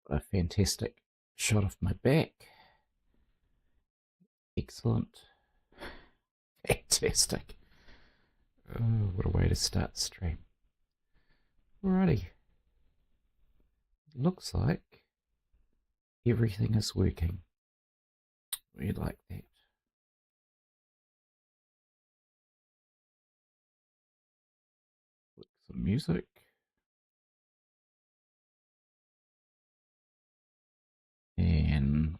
A fantastic shot of my back. Excellent. Fantastic. Oh, what a way to start the stream. Alrighty. Looks like everything is working. We like that. Click some music. And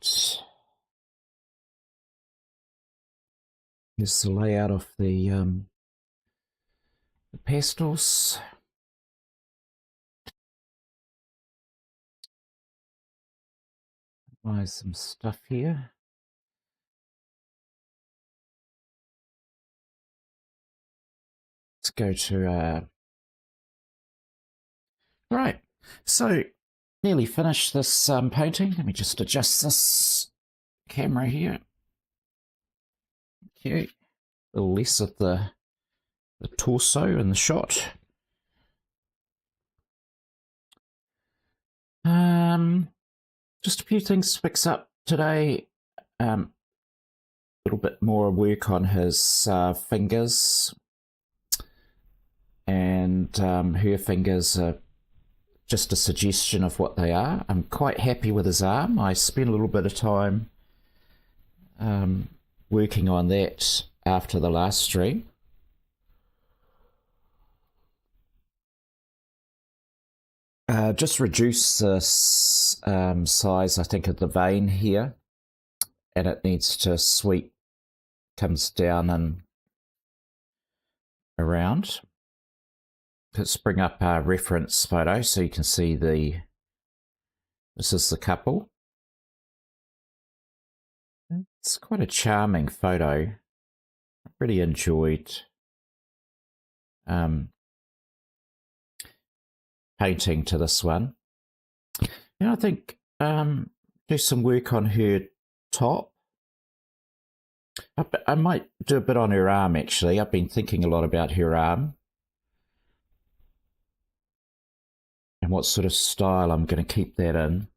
here's the layout of the pastels. Buy some stuff here. Let's go to right. So nearly finished this painting. Let me just adjust this camera here. Okay, a little less of the torso in the shot. Just a few things to fix up today. A little bit more work on his fingers, and her fingers are just a suggestion of what they are. I'm quite happy with his arm. I spent a little bit of time working on that after the last stream. Just reduce the size, I think, of the vein here, and it needs to sweep, comes down and around. Let's bring up our reference photo so you can see this is the couple. It's quite a charming photo. I really enjoyed painting to this one. And I think do some work on her top. I might do a bit on her arm, actually. I've been thinking a lot about her arm and what sort of style I'm going to keep that in.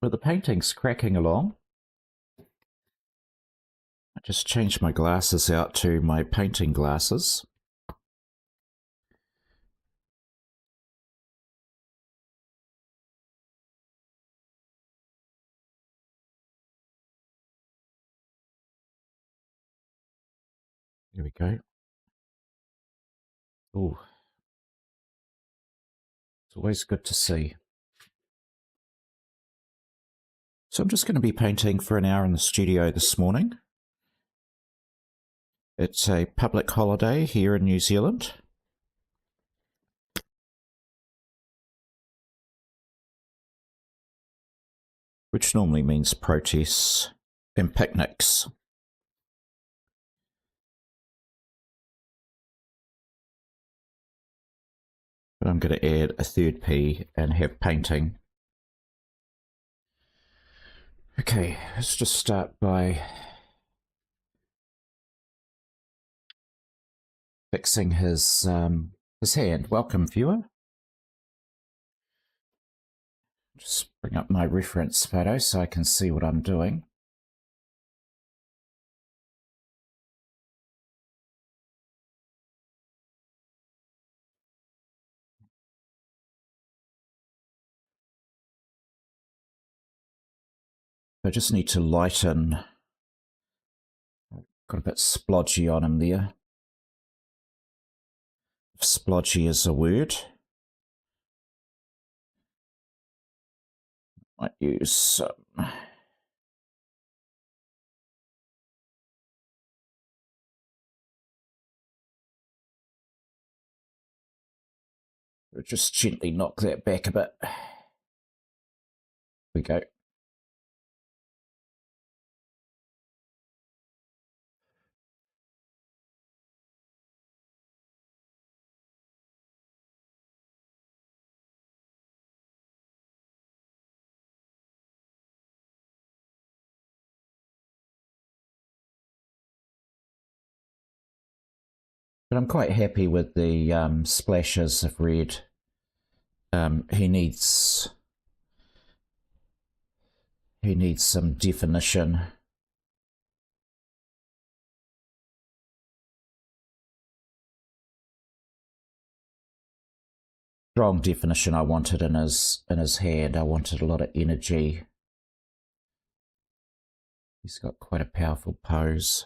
But the painting's cracking along. I just changed my glasses out to my painting glasses. There we go. Oh, it's always good to see. So I'm just going to be painting for an hour in the studio this morning. It's a public holiday here in New Zealand. Which normally means protests and picnics. But I'm going to add a third P and have painting. Okay, let's just start by fixing his hand. Welcome, viewer. Just bring up my reference photo so I can see what I'm doing. I just need to lighten. Got a bit splodgy on him there. If splodgy is a word. Might use some. Just gently knock that back a bit. There we go. But I'm quite happy with the splashes of red. He needs some definition. Strong definition I wanted in his hand. I wanted a lot of energy. He's got quite a powerful pose.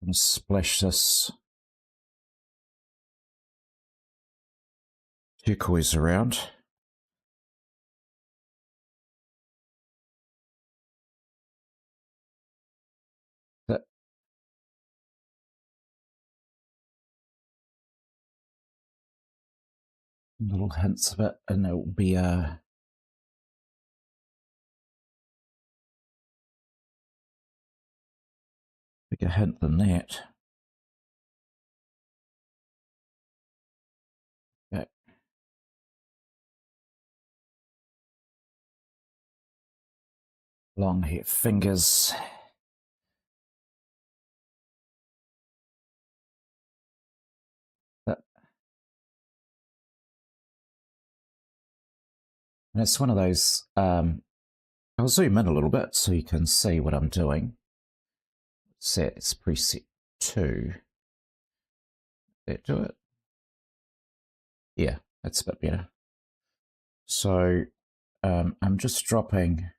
I'm going to splash this turquoise around. That little hints of it, and it will be a bigger hint than that. Okay. Long hair fingers. That, and it's one of those. I'll zoom in a little bit so you can see what I'm doing. It's preset 2. That do it? Yeah, that's a bit better. So I'm just dropping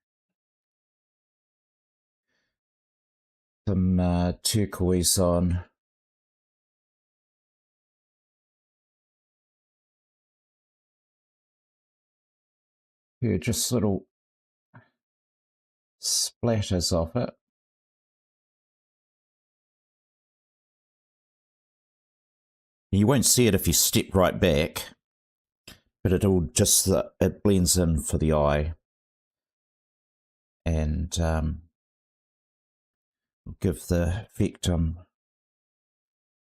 some turquoise on. Here, just little splatters of it. You won't see it if you step right back, but it'll just, it blends in for the eye. And give the victim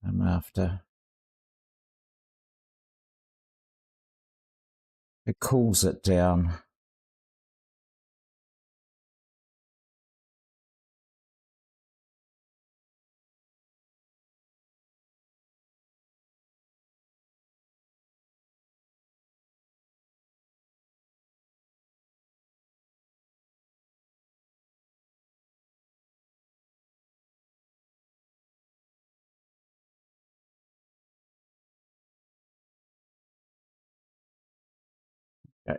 I'm after. It cools it down. Okay.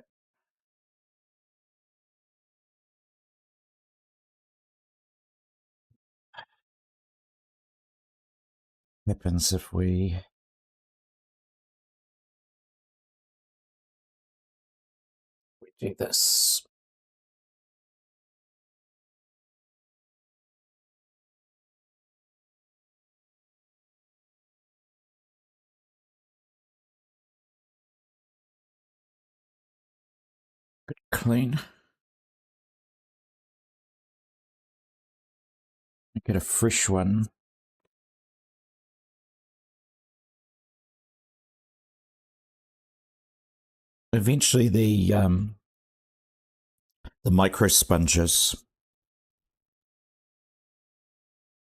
Happens if we do this. Good clean. Get a fresh one. Eventually, the micro sponges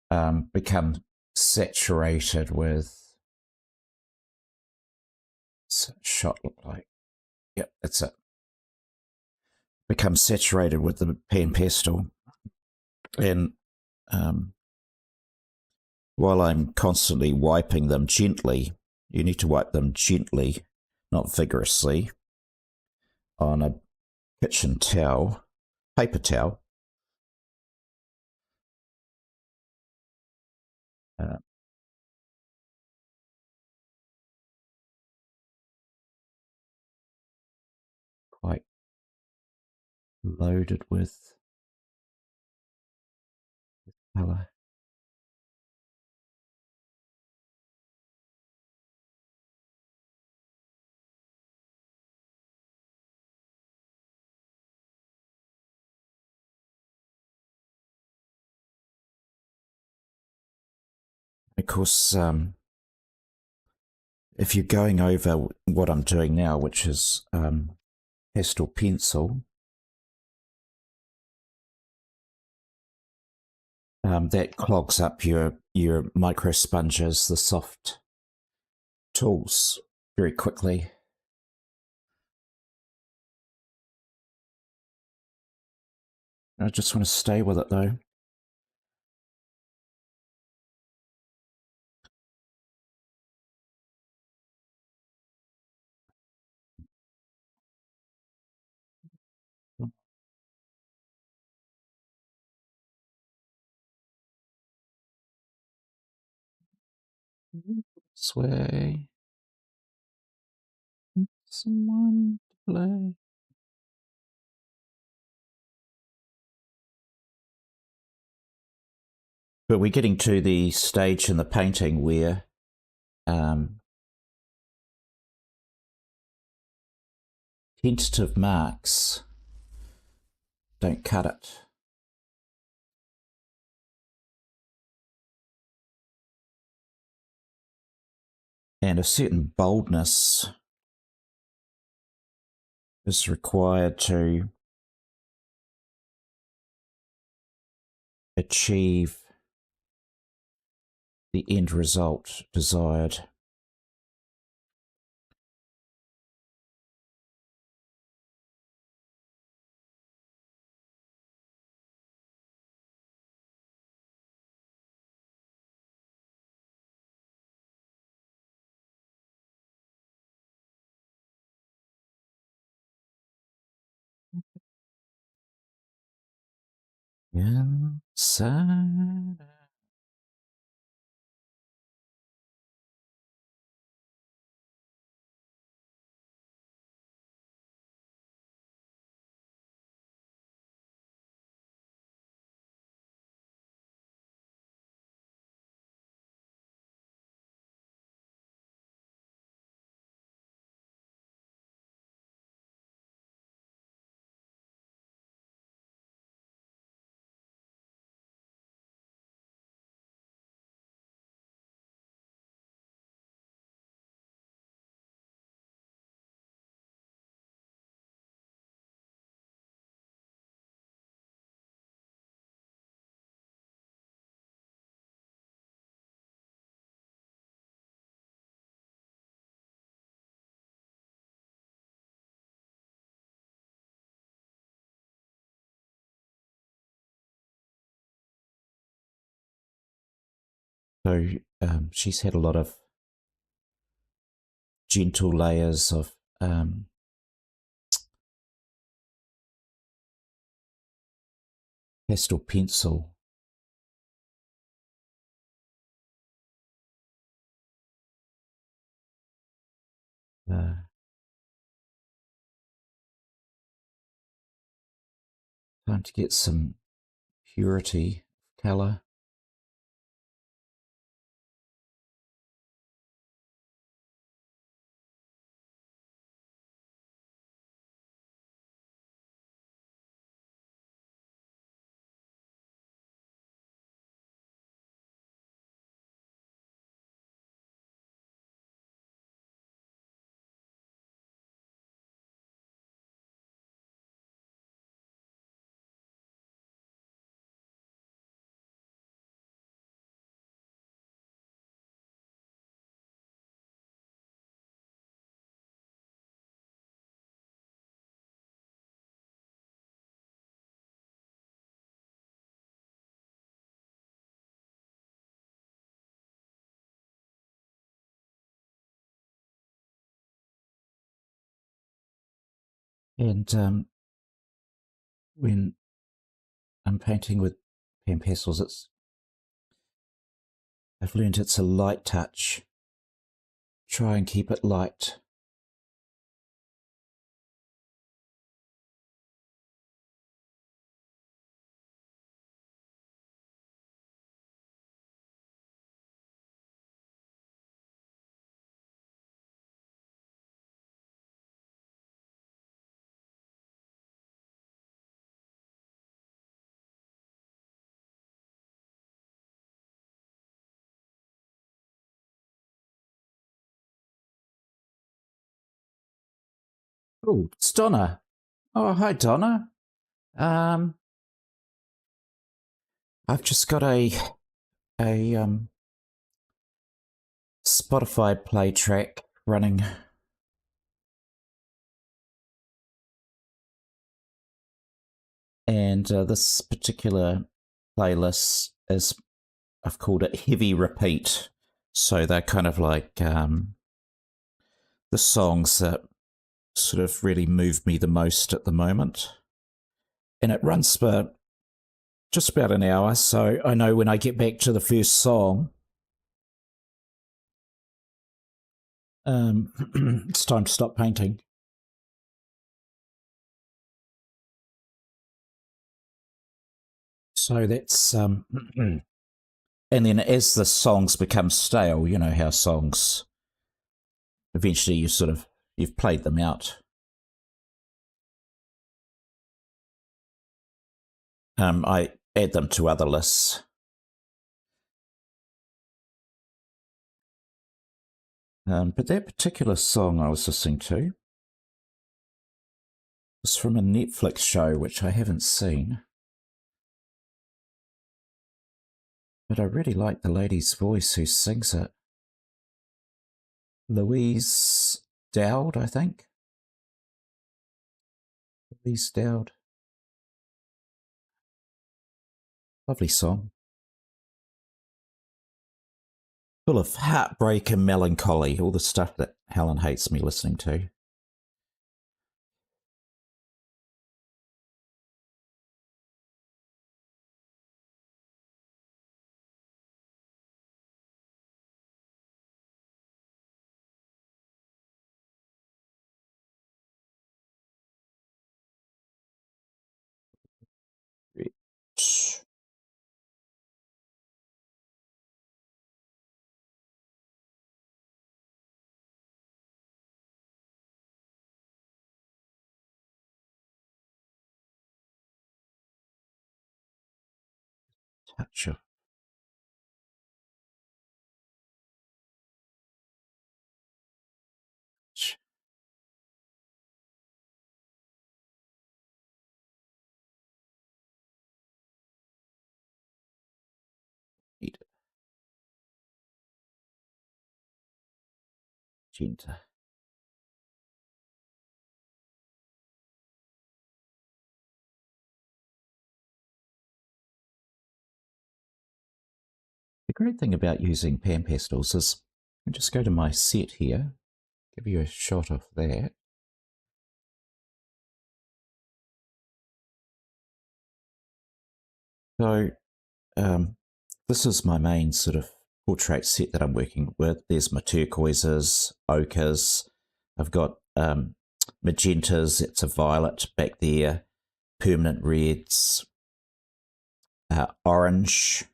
become saturated with. What's that shot look like? Yep, that's it. Become saturated with the pan pastel, and while I'm constantly wiping them gently, you need to wipe them gently, not vigorously, on a kitchen towel, paper towel. loaded with colour. Of course, if you're going over what I'm doing now, which is pastel pencil, that clogs up your micro sponges, the soft tools, very quickly. I just want to stay with it though. Sway. Someone to play. But we're getting to the stage in the painting where tentative marks don't cut it. And a certain boldness is required to achieve the end result desired. Inside. So she's had a lot of gentle layers of pastel pencil. Time to get some purity of colour. And when I'm painting with pen pastels, I've learned it's a light touch. Try and keep it light. Oh, it's Donna. Oh, hi, Donna. Um, I've just got a Spotify play track running, and this particular playlist is, I've called it heavy repeat. So they're kind of like the songs that sort of really move me the most at the moment. And it runs for just about an hour, so I know when I get back to the first song, it's time to stop painting. So that's and then as the songs become stale, you know how songs eventually you've played them out. I add them to other lists. But that particular song I was listening to was from a Netflix show which I haven't seen. But I really like the lady's voice who sings it. Louise Dowd, I think. Louise Dowd. Lovely song. Full of heartbreak and melancholy, all the stuff that Helen hates me listening to. Touch of magenta. The great thing about using pan pastels is I just go to my set here, give you a shot of that. So this is my main sort of portrait set that I'm working with. There's my turquoises, ochres. I've got magentas, it's a violet back there, permanent reds, orange,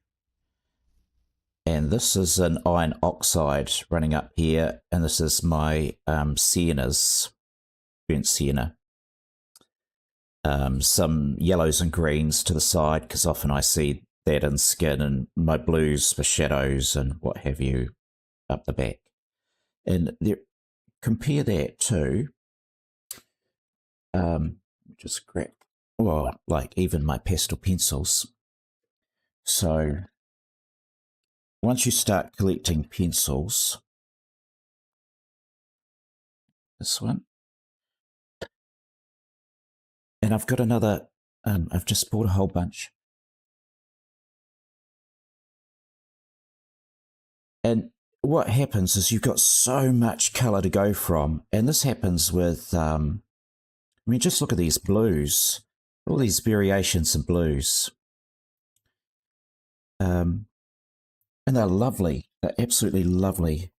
and this is an iron oxide running up here, and this is my siennas, burnt sienna. Some yellows and greens to the side, because often I see that in skin, and my blues for shadows and what have you up the back. And there, compare that to just grab, well, like even my pastel pencils. So once you start collecting pencils, this one, and I've got another, I've just bought a whole bunch. And what happens is you've got so much color to go from. And this happens with, I mean, just look at these blues, all these variations in blues. And they're lovely. They're absolutely lovely.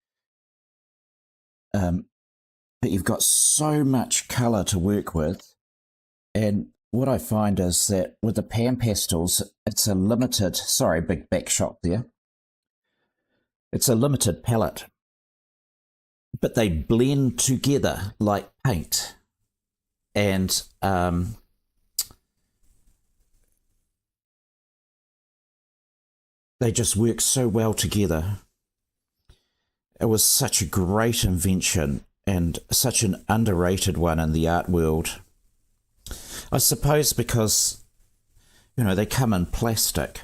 But you've got so much color to work with. And what I find is that with the pan pastels, it's a limited, sorry, big back shot there. It's a limited palette, but they blend together like paint. And they just work so well together. It was such a great invention. and such an underrated one in the art world. I suppose because, they come in plastic.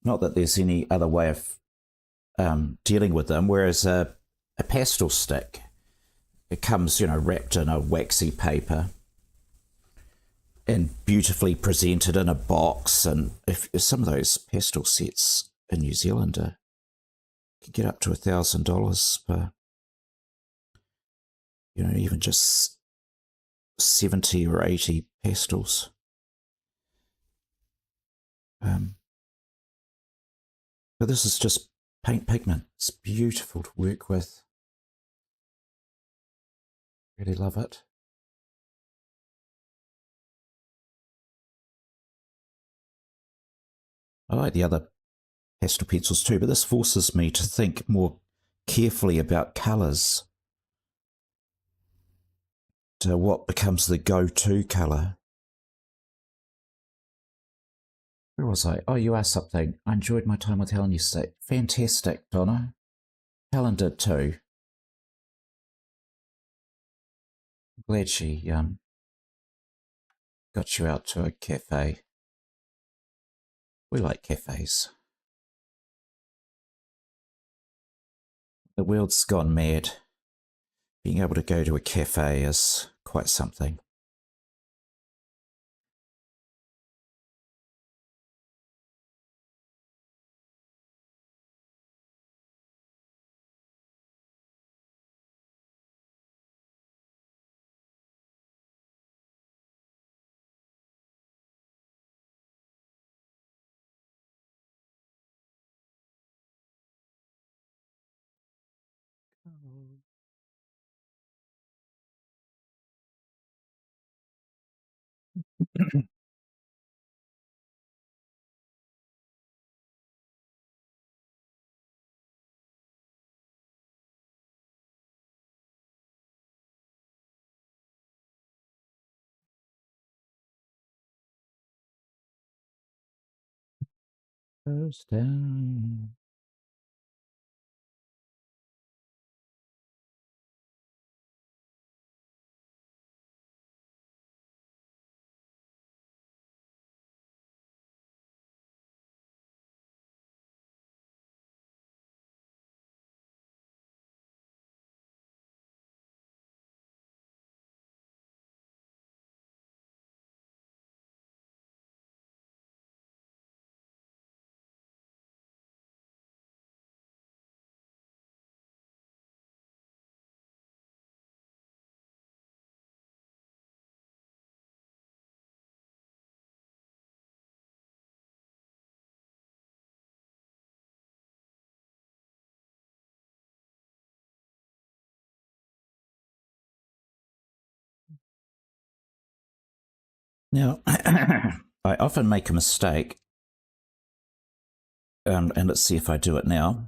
Not that there's any other way of dealing with them, whereas a pastel stick, it comes, wrapped in a waxy paper and beautifully presented in a box. And if some of those pastel sets in New Zealand can get up to $1,000 for, even just 70 or 80 pastels. But this is just paint pigment. It's beautiful to work with. Really love it. I like the other pastel pencils too, but this forces me to think more carefully about colours. To what becomes the go-to colour. Where was I? Oh, you asked something. I enjoyed my time with Helen yesterday. Fantastic, Donna. Helen did too. Glad she got you out to a cafe. We like cafes. The world's gone mad. Being able to go to a cafe is quite something. Goes down. Now, I often make a mistake, and let's see if I do it now.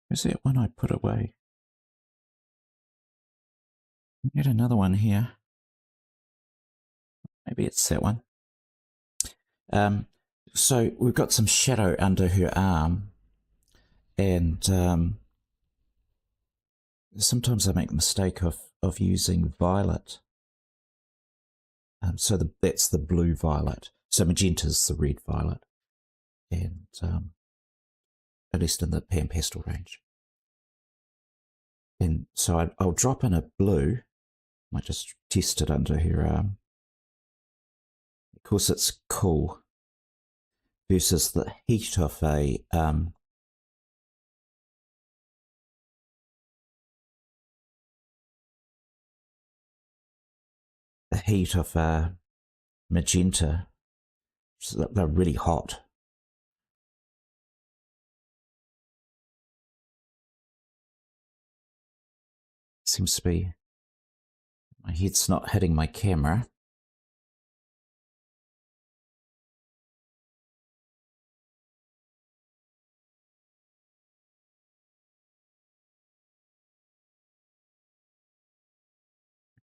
Is that one I put away? Get another one here. Maybe it's that one. So we've got some shadow under her arm, and sometimes I make the mistake of using violet. So that's the blue violet. So magenta is the red violet, and at least in the pan pastel range. And so I'll drop in a blue. Might just test it under her arm. Of course, it's cool versus the heat of a magenta. So they're really hot. Seems to be my head's not hitting my camera.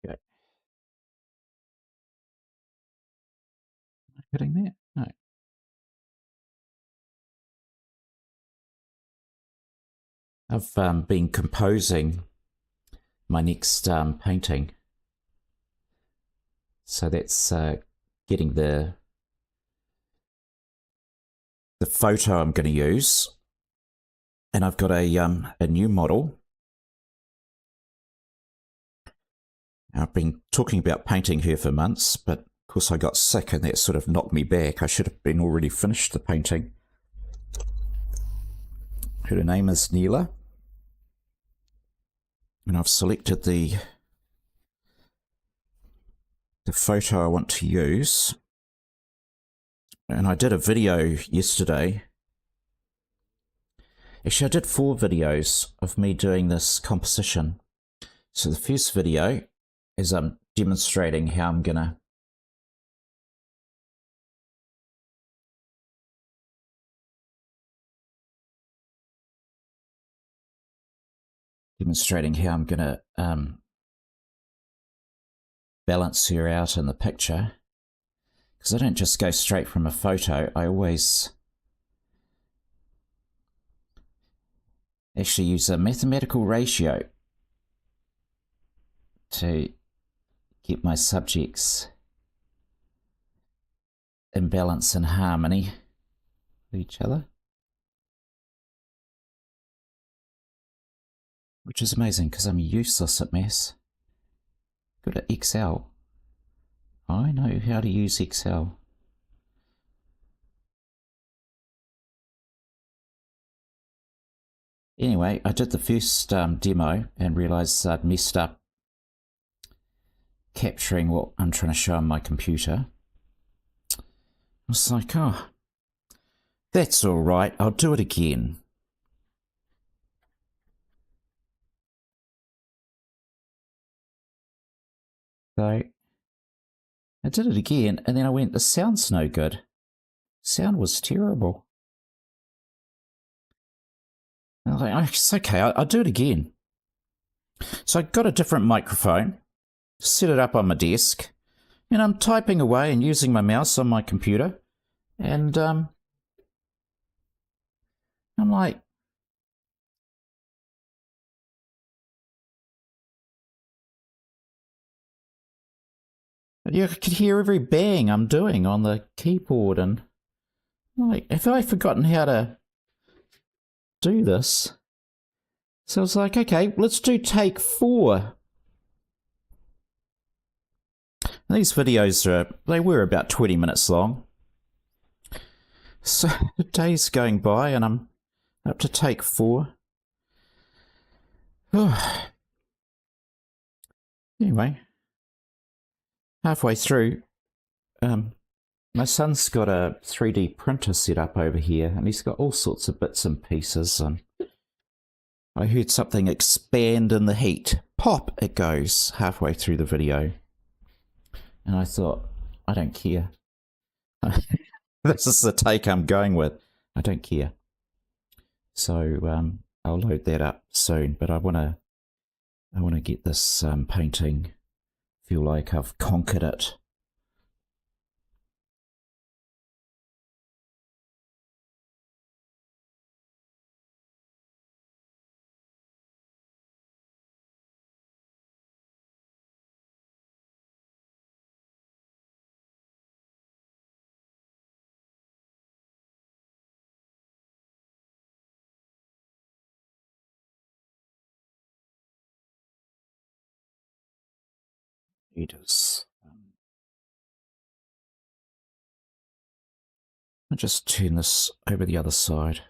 Okay. Am I hitting that? No. I've been composing my next painting. So that's getting the photo I'm going to use. And I've got a new model. I've been talking about painting her for months, but of course I got sick and that sort of knocked me back. I should have been already finished the painting. Her name is Neela. And I've selected the photo I want to use. And I did a video yesterday. Actually, I did 4 videos of me doing this composition. So the first video is I'm demonstrating how I'm gonna balance her out in the picture, because I don't just go straight from a photo. I always actually use a mathematical ratio to get my subjects in balance and harmony with each other, which is amazing because I'm useless at maths. Good at Excel. I know how to use Excel. Anyway, I did the first demo and realized I'd messed up capturing what I'm trying to show on my computer. I was like, oh, that's all right. I'll do it again. So I did it again, and then I went, the sound's no good. Sound was terrible. And I was like, oh, it's okay, I'll do it again. So I got a different microphone, set it up on my desk, and I'm typing away and using my mouse on my computer, and I'm like, you could hear every bang I'm doing on the keyboard, and I'm like, have I forgotten how to do this? So I was like, okay, let's do take 4. And these videos they were about 20 minutes long. So the day's going by and I'm up to take 4. Anyway, halfway through, my son's got a 3D printer set up over here, and he's got all sorts of bits and pieces, and I heard something expand in the heat. Pop, it goes halfway through the video. And I thought, I don't care. This is the take I'm going with. I don't care. So I'll load that up soon, but I want to get this painting, feel like I've conquered it. It is. I'll just turn this over the other side.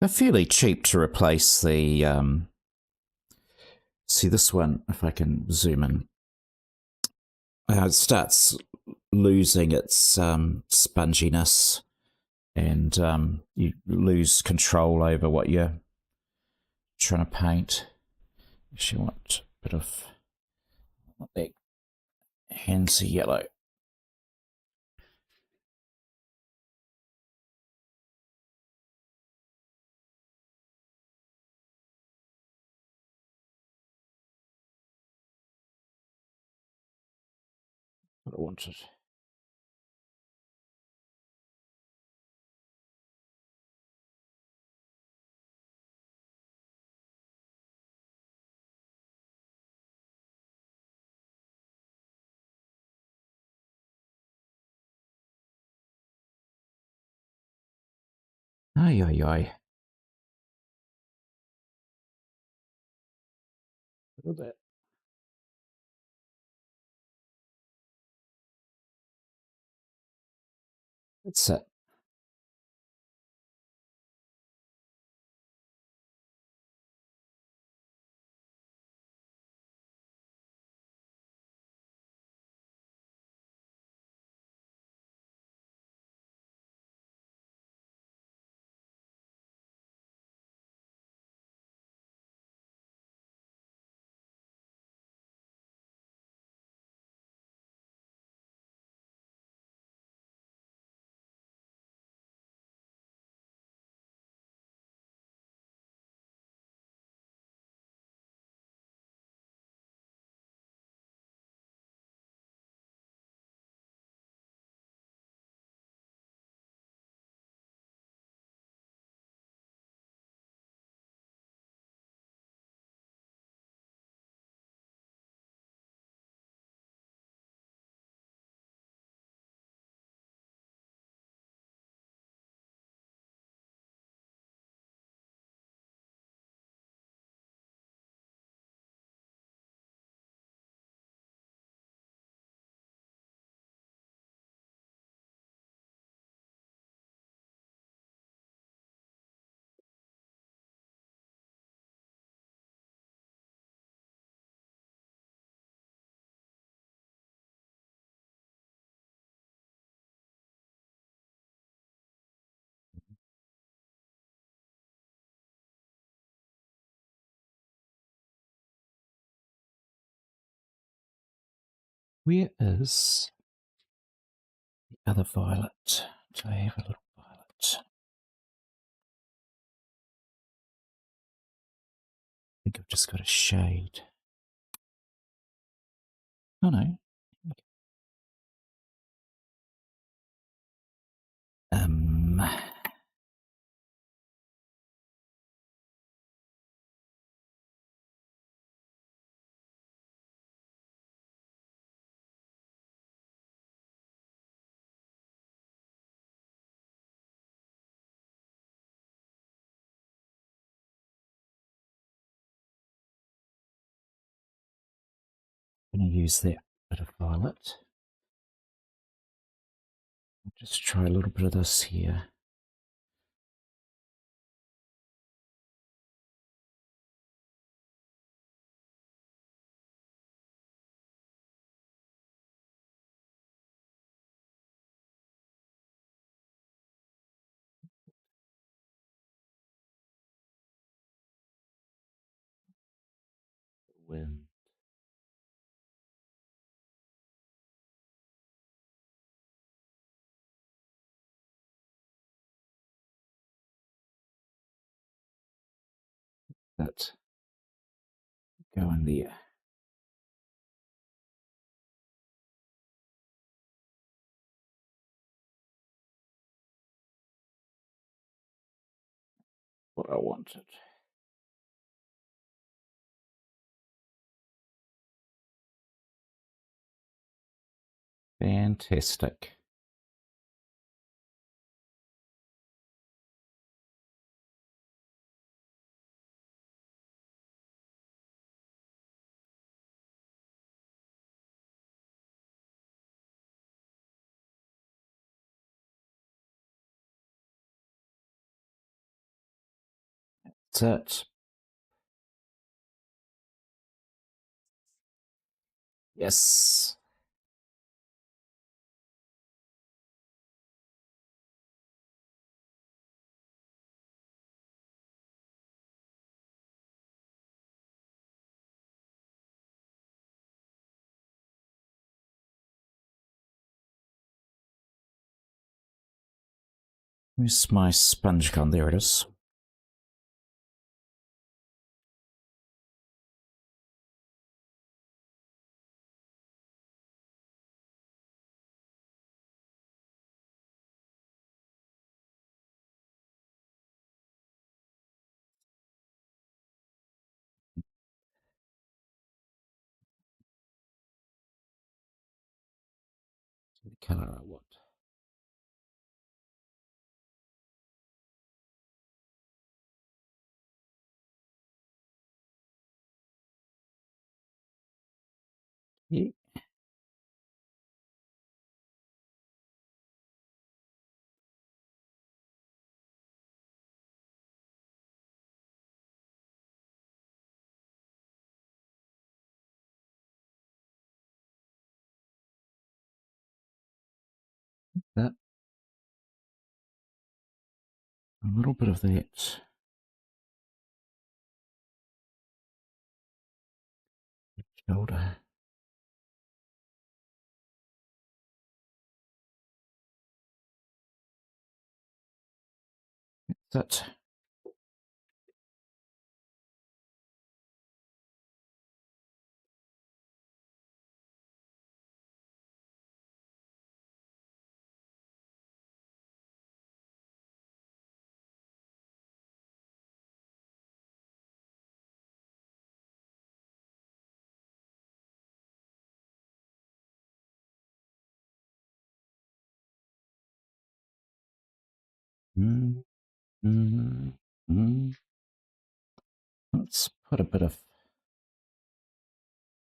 They're fairly cheap to replace the. See this one, if I can zoom in. It starts losing its sponginess, and you lose control over what you're trying to paint. If you want a bit of that handsy yellow. What I wanted. Ay, ay, ay. A little bit. That's it. Where is the other violet? Do I have a little violet? I think I've just got a shade. Oh no. Um, I'm going to use that bit of violet. Just try a little bit of this here. Wind. That go in there. What I wanted. Fantastic. That's it. Yes. Where's my sponge gone? There it is. The color I want. A little bit of that shoulder. That's it. Mm, mm, mm. Let's put a bit of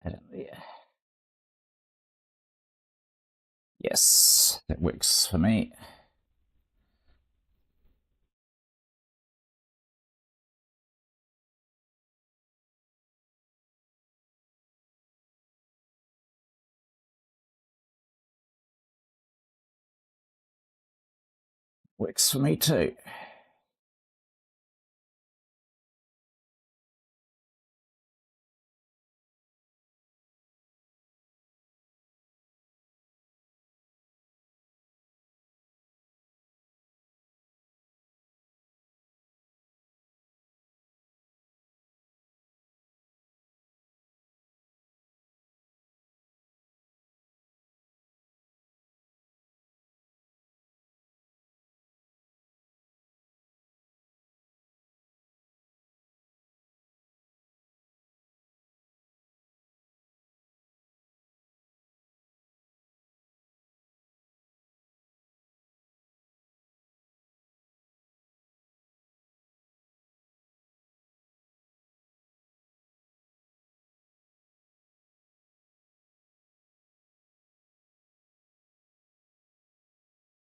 that in there. Yes, that works for me. Works for me too.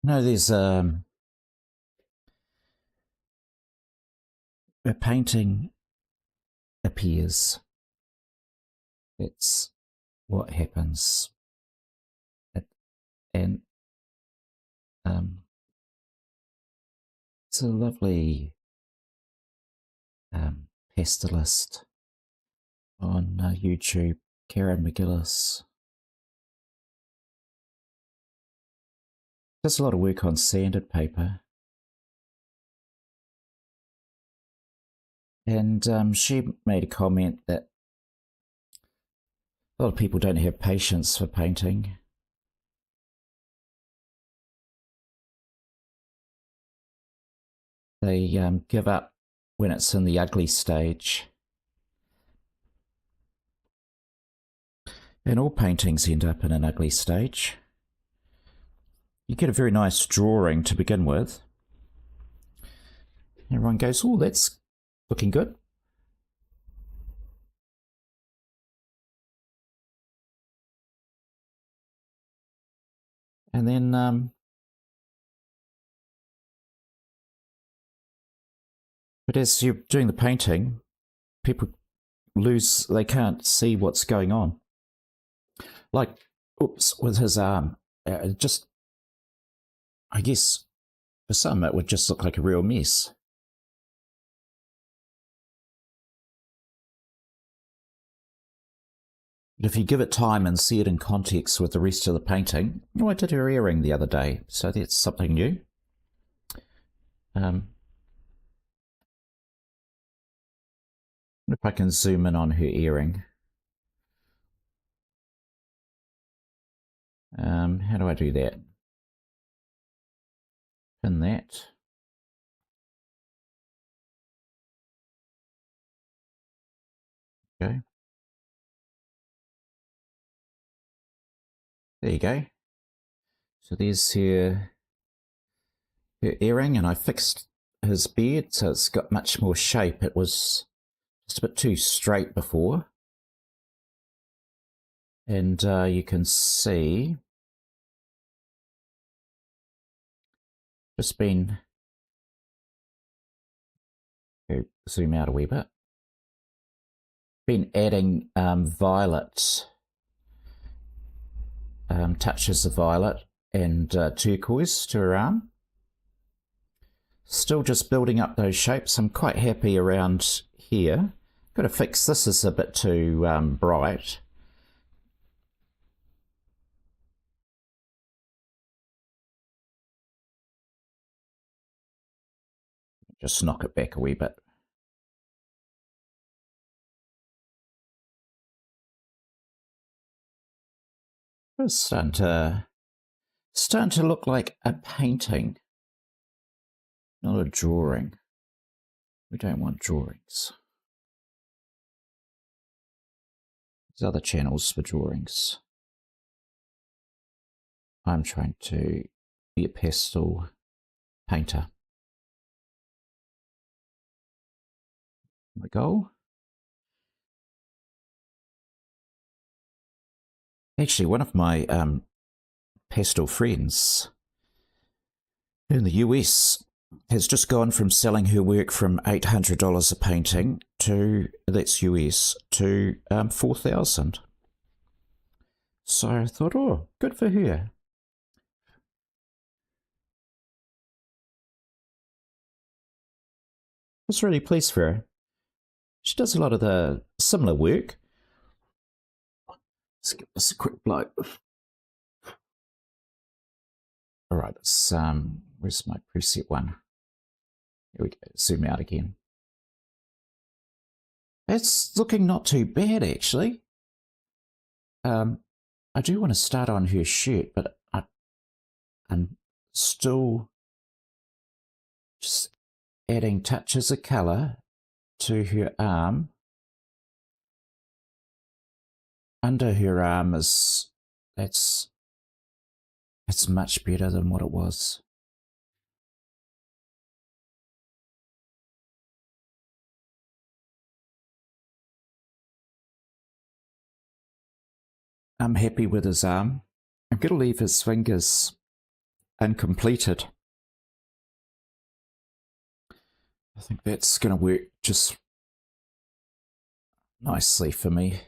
No, there's a painting appears. It's what happens. And um, it's a lovely pastelist on YouTube, Karen McGillis. Does a lot of work on sanded paper. And she made a comment that a lot of people don't have patience for painting. They give up when it's in the ugly stage. And all paintings end up in an ugly stage. You get a very nice drawing to begin with. Everyone goes, oh, that's looking good. And then but as you're doing the painting, people they can't see what's going on. Like, oops, with his arm, just, I guess, for some it would just look like a real mess. But if you give it time and see it in context with the rest of the painting, I did her earring the other day, so that's something new. If I can zoom in on her earring. How do I do that? Pin that. Okay. There you go. So there's her earring, and I fixed his beard so it's got much more shape. It was just a bit too straight before. And you can see just been, zoom out a wee bit, been adding violet, touches of violet and turquoise to her arm. Still just building up those shapes. I'm quite happy around here. Got to fix this, is a bit too bright. Just knock it back a wee bit. It's starting to look like a painting, not a drawing. We don't want drawings. There's other channels for drawings. I'm trying to be a pastel painter. My goal. Actually, one of my pastel friends in the US has just gone from selling her work from $800 a painting to, that's US, to $4,000. So I thought, oh, good for her. I was really pleased for her. She does a lot of the similar work. Let's give this a quick blow. All right, let's, where's my preset one? Here we go, zoom out again. It's looking not too bad, actually. I do want to start on her shirt, but I'm still just adding touches of colour to her arm. Under her arm is, it's much better than what it was. I'm happy with his arm. I'm going to leave his fingers uncompleted. I think that's going to work just nicely for me.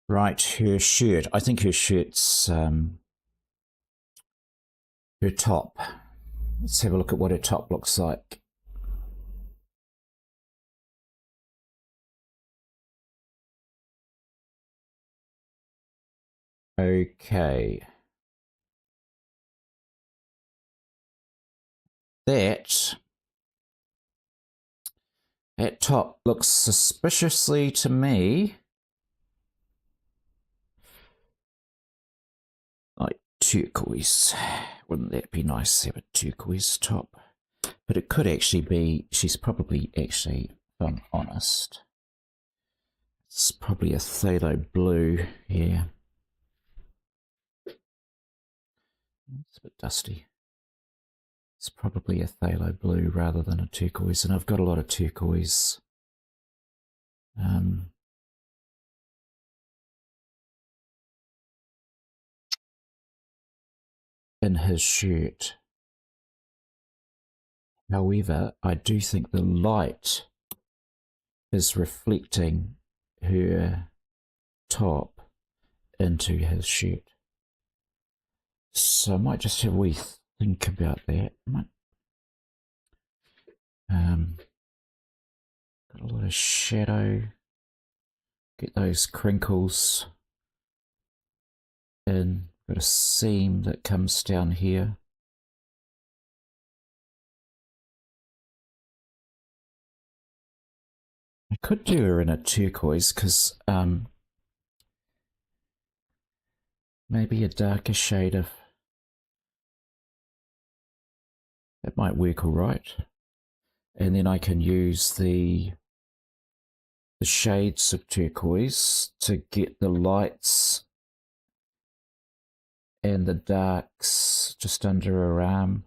Right, her shirt. I think her shirt's her top. Let's have a look at what her top looks like. Okay. That top looks suspiciously to me like turquoise. Wouldn't that be nice to have a turquoise top? But it could actually be, she's probably actually, if I'm honest, it's probably a phthalo blue, yeah. It's a bit dusty. It's probably a phthalo blue rather than a turquoise, and I've got a lot of turquoise. In his shirt. However, I do think the light is reflecting her top into his shirt. So I might just have a wee think about that. Got a lot of shadow. Get those crinkles in. Got a seam that comes down here. I could do her in a turquoise because maybe a darker shade of that might work all right. And then I can use the shades of turquoise to get the lights and the darks just under her arm.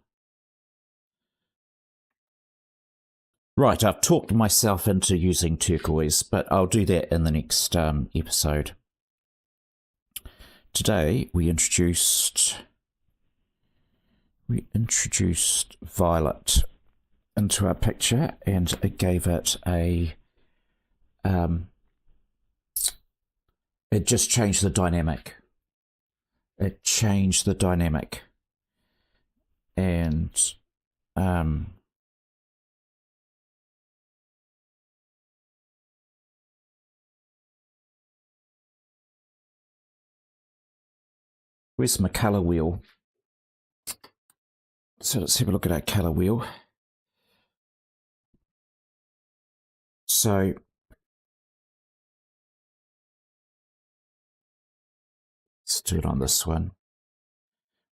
Right, I've talked myself into using turquoise, but I'll do that in the next episode. Today we introduced violet into our picture, and it gave it a it just changed the dynamic. It changed the dynamic, and where's my colour wheel? So let's have a look at our colour wheel. So let's do it on this one.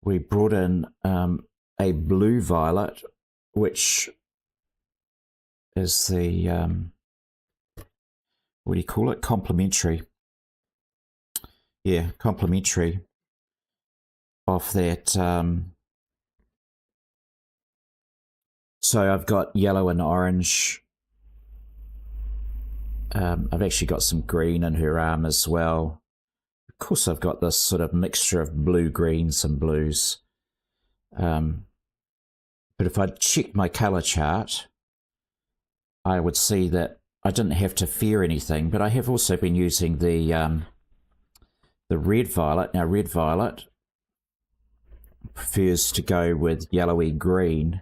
We brought in a blue violet, which is the what do you call it? Complementary. Yeah, complementary of that. So I've got yellow and orange. I've actually got some green in her arm as well. Of course, I've got this sort of mixture of blue, greens, and blues. But if I check my colour chart, I would see that I didn't have to fear anything. But I have also been using the red violet. Now, red violet prefers to go with yellowy green.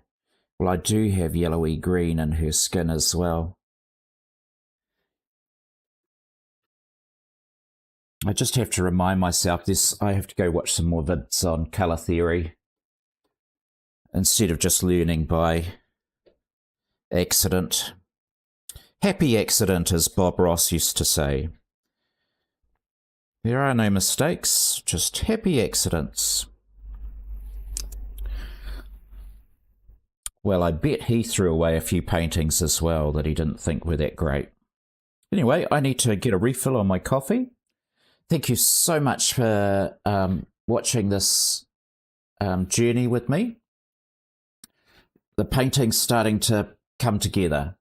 Well, I do have yellowy green in her skin as well. I just have to remind myself this. I have to go watch some more vids on colour theory instead of just learning by accident. Happy accident, as Bob Ross used to say. There are no mistakes, just happy accidents. Well, I bet he threw away a few paintings as well that he didn't think were that great. Anyway, I need to get a refill on my coffee. Thank you so much for watching this journey with me. The painting's starting to come together.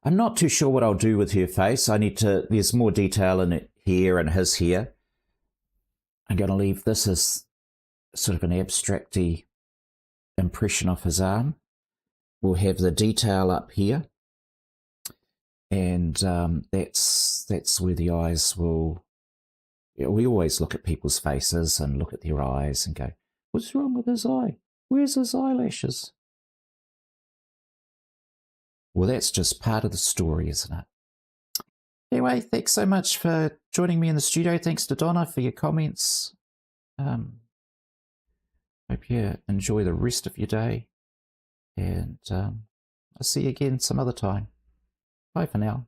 I'm not too sure what I'll do with her face. There's more detail in it here and his here. I'm going to leave this as sort of an abstracty impression of his arm. We'll have the detail up here. And that's where the eyes will... We always look at people's faces and look at their eyes and go, what's wrong with his eye? Where's his eyelashes? Well, that's just part of the story, isn't it? Anyway, thanks so much for joining me in the studio. Thanks to Donna for your comments. Hope you enjoy the rest of your day. And I'll see you again some other time. Bye for now.